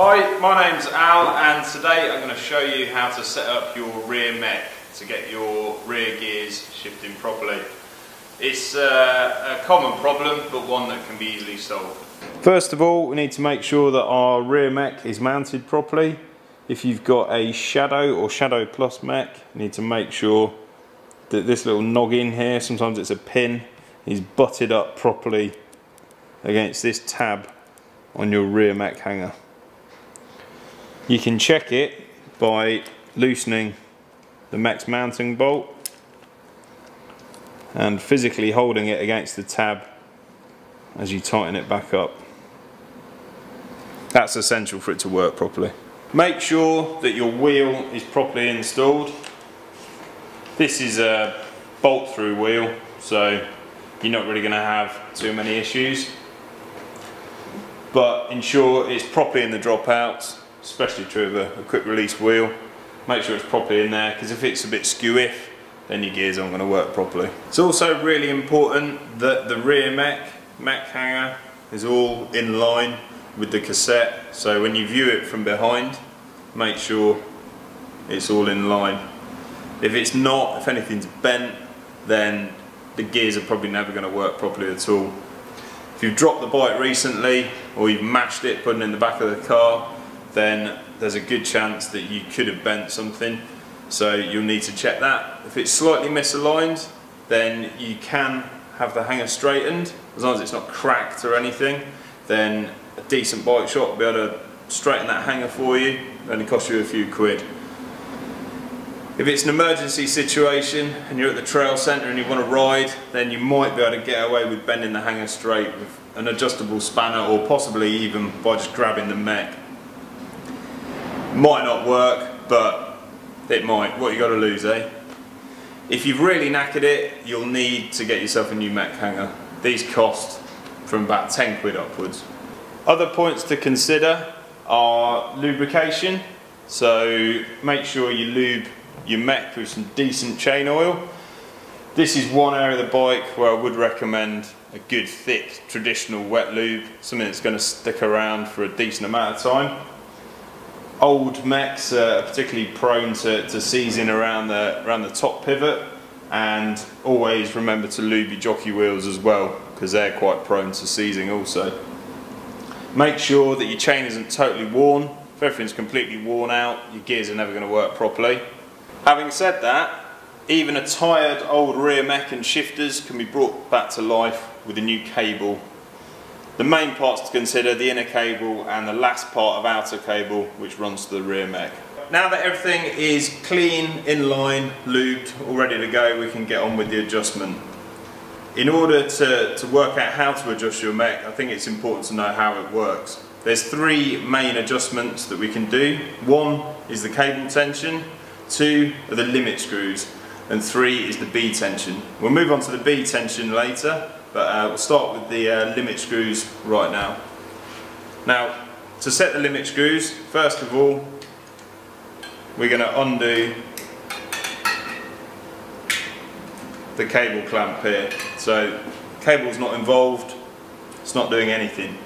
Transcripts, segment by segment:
Hi, my name's Al and today I'm going to show you how to set up your rear mech to get your rear gears shifting properly. It's a common problem but one that can be easily solved. First of all, we need to make sure that our rear mech is mounted properly. If you've got a Shadow or Shadow Plus mech, you need to make sure that this little noggin here, sometimes it's a pin, is butted up properly against this tab on your rear mech hanger. You can check it by loosening the mech's mounting bolt and physically holding it against the tab as you tighten it back up. That's essential for it to work properly. Make sure that your wheel is properly installed. This is a bolt through wheel, so you're not really going to have too many issues, but ensure it's properly in the dropouts, especially true of a quick release wheel. Make sure it's properly in there, because if it's a bit skew-if, then your gears aren't going to work properly. It's also really important that the rear mech hanger is all in line with the cassette, so when you view it from behind, make sure it's all in line. If it's not, if anything's bent, then the gears are probably never going to work properly at all. If you've dropped the bike recently, or you've mashed it putting it in the back of the car, then there's a good chance that you could have bent something, so you'll need to check that. If it's slightly misaligned, then you can have the hanger straightened. As long as it's not cracked or anything, then a decent bike shop will be able to straighten that hanger for you. It only costs you a few quid. If it's an emergency situation and you're at the trail centre and you want to ride, then you might be able to get away with bending the hanger straight with an adjustable spanner, or possibly even by just grabbing the mech. Might not work, but it might. What you got to lose, eh? If you've really knackered it, you'll need to get yourself a new mech hanger. These cost from about 10 quid upwards. Other points to consider are lubrication. So make sure you lube your mech with some decent chain oil. This is one area of the bike where I would recommend a good thick traditional wet lube, something that's going to stick around for a decent amount of time. Old mechs are particularly prone to seizing around the top pivot, and always remember to lube your jockey wheels as well, because they're quite prone to seizing also. Make sure that your chain isn't totally worn. If everything's completely worn out, your gears are never going to work properly. Having said that, even a tired old rear mech and shifters can be brought back to life with a new cable. The main parts to consider: the inner cable and the last part of outer cable which runs to the rear mech. Now that everything is clean, in line, lubed, all ready to go, we can get on with the adjustment. In order to work out how to adjust your mech, I think it's important to know how it works. There's three main adjustments that we can do. One is the cable tension, two are the limit screws, and three is the B tension. We'll move on to the B tension later, but we'll start with the limit screws right now. Now, to set the limit screws, first of all, we're going to undo the cable clamp here. So, cable's not involved, it's not doing anything.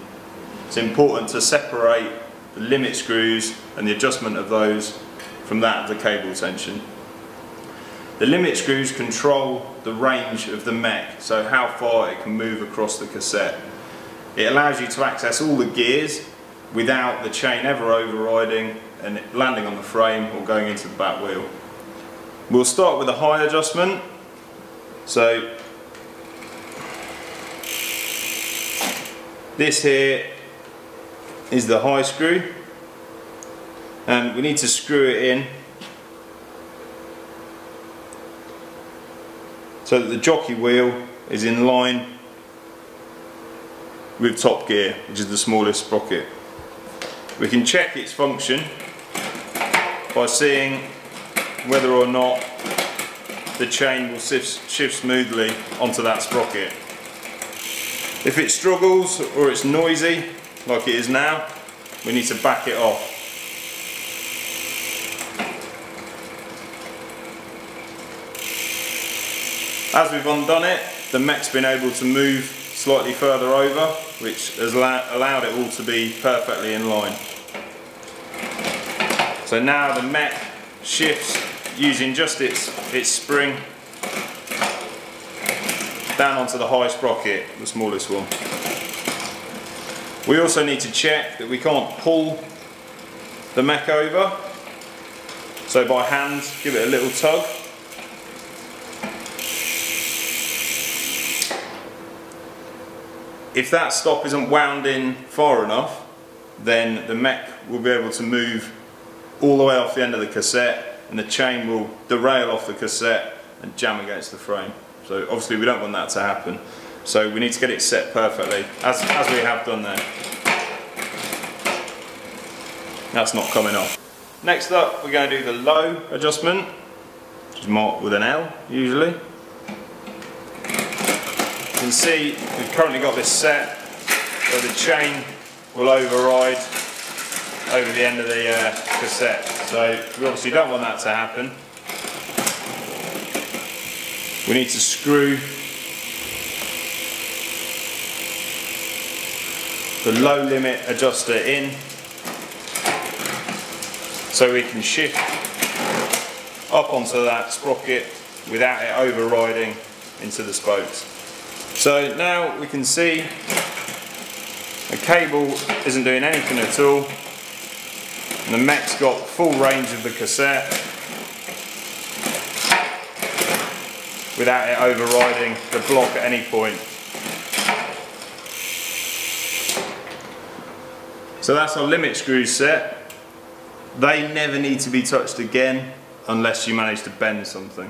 It's important to separate the limit screws and the adjustment of those from that of the cable tension. The limit screws control the range of the mech, so how far it can move across the cassette. It allows you to access all the gears without the chain ever overriding and landing on the frame or going into the back wheel. We'll start with a high adjustment. So this here is the high screw, and we need to screw it in so that the jockey wheel is in line with top gear, which is the smallest sprocket. We can check its function by seeing whether or not the chain will shift smoothly onto that sprocket. If it struggles or it's noisy, like it is now, we need to back it off. As we've undone it, the mech's been able to move slightly further over, which has allowed it all to be perfectly in line. So now the mech shifts using just its spring down onto the high sprocket, the smallest one. We also need to check that we can't pull the mech over, so by hand give it a little tug. If that stop isn't wound in far enough, then the mech will be able to move all the way off the end of the cassette, and the chain will derail off the cassette and jam against the frame. So obviously we don't want that to happen. So we need to get it set perfectly, as we have done there. That's not coming off. Next up, we're going to do the low adjustment, which is marked with an L usually. You can see we've currently got this set where the chain will override over the end of the cassette. So we obviously don't want that to happen. We need to screw the low limit adjuster in so we can shift up onto that sprocket without it overriding into the spokes. So now we can see the cable isn't doing anything at all, and the mech's got full range of the cassette without it overriding the block at any point. So that's our limit screws set. They never need to be touched again unless you manage to bend something.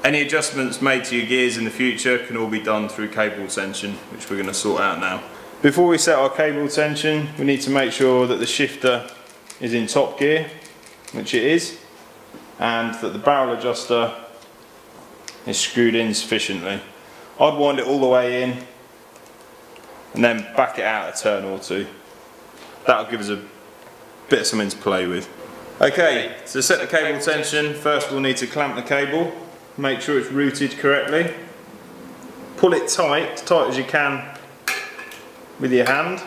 Any adjustments made to your gears in the future can all be done through cable tension, which we're going to sort out now. Before we set our cable tension, we need to make sure that the shifter is in top gear, which it is, and that the barrel adjuster is screwed in sufficiently. I'd wind it all the way in and then back it out a turn or two. That'll give us a bit of something to play with. Okay, to set the cable tension, first we'll need to clamp the cable, make sure it's routed correctly. Pull it tight, as tight as you can with your hand.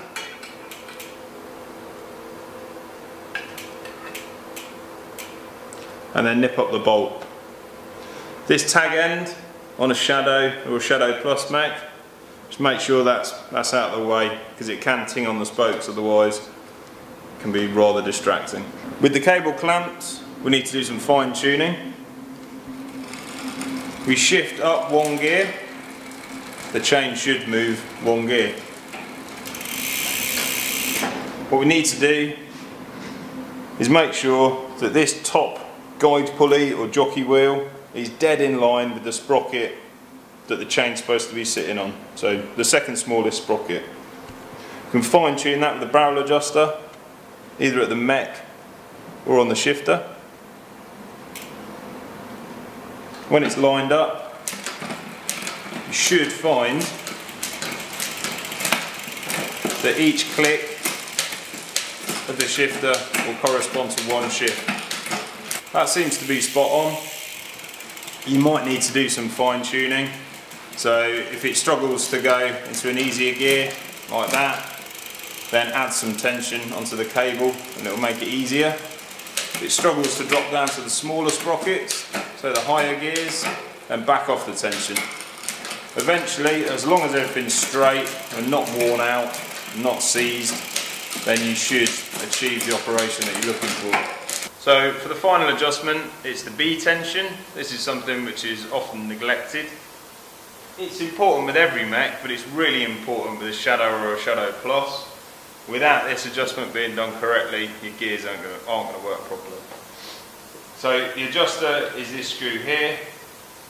And then nip up the bolt. This tag end on a Shadow or a Shadow Plus mech, just make sure that's out of the way, because it can ting on the spokes, otherwise it can be rather distracting. With the cable clamped, we need to do some fine tuning. We shift up one gear, the chain should move one gear. What we need to do is make sure that this top guide pulley or jockey wheel is dead in line with the sprocket that the chain's supposed to be sitting on, so the second smallest sprocket. You can fine tune that with the barrel adjuster, either at the mech or on the shifter. When it's lined up, you should find that each click of the shifter will correspond to one shift. That seems to be spot on. You might need to do some fine tuning. So if it struggles to go into an easier gear like that, then add some tension onto the cable and it will make it easier. If it struggles to drop down to the smaller sprockets, so the higher gears, then back off the tension. Eventually, as long as everything's straight and not worn out, not seized, then you should achieve the operation that you're looking for. So for the final adjustment, it's the B tension. This is something which is often neglected. It's important with every mech, but it's really important with a Shadow or a Shadow Plus. Without this adjustment being done correctly, your gears aren't going to work properly. So the adjuster is this screw here.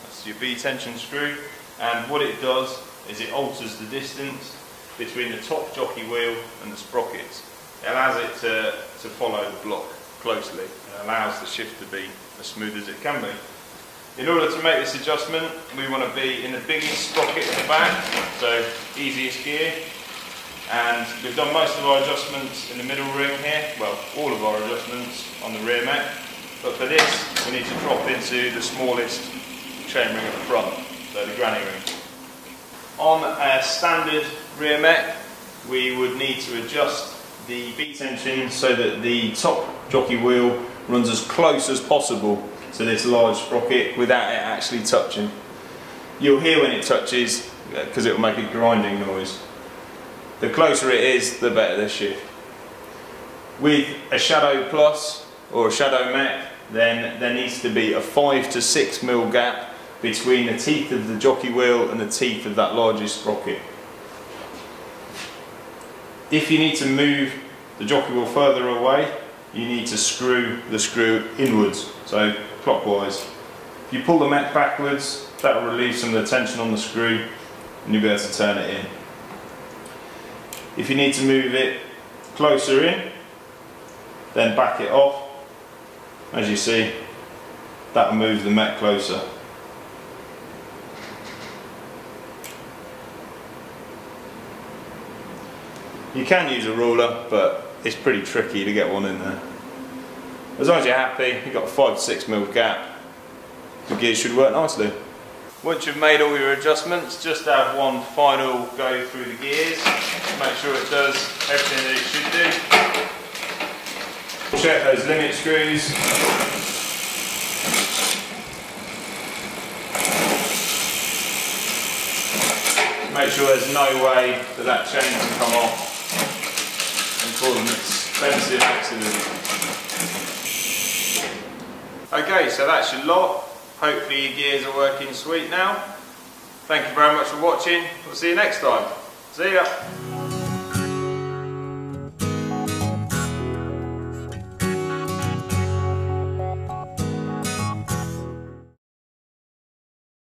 That's your B tension screw, and what it does is it alters the distance between the top jockey wheel and the sprockets. It allows it to follow the block closely and allows the shift to be as smooth as it can be. In order to make this adjustment, we want to be in the biggest sprocket at the back, so easiest gear, and we've done most of our adjustments in the middle ring here, well, all of our adjustments on the rear mech, but for this we need to drop into the smallest chain ring at the front, so the granny ring. On a standard rear mech, we would need to adjust the B tension so that the top jockey wheel runs as close as possible to this large sprocket without it actually touching. You'll hear when it touches because it will make a grinding noise. The closer it is, the better the shift. With a Shadow Plus or a Shadow Mech, then there needs to be a 5 to 6 mil gap between the teeth of the jockey wheel and the teeth of that largest sprocket. If you need to move the jockey wheel further away, you need to screw the screw inwards, so clockwise. If you pull the mech backwards, that will relieve some of the tension on the screw and you'll be able to turn it in. If you need to move it closer in, then back it off. As you see, that will move the mech closer. You can use a ruler, but it's pretty tricky to get one in there. As long as you're happy, you've got a 5 to 6 mil gap, the gears should work nicely. Once you've made all your adjustments, just have one final go through the gears, make sure it does everything that it should do. Check those limit screws. Make sure there's no way that that chain can come off and cause an expensive accident. Okay, so that's your lot. Hopefully your gears are working sweet now. Thank you very much for watching. We'll see you next time. See ya.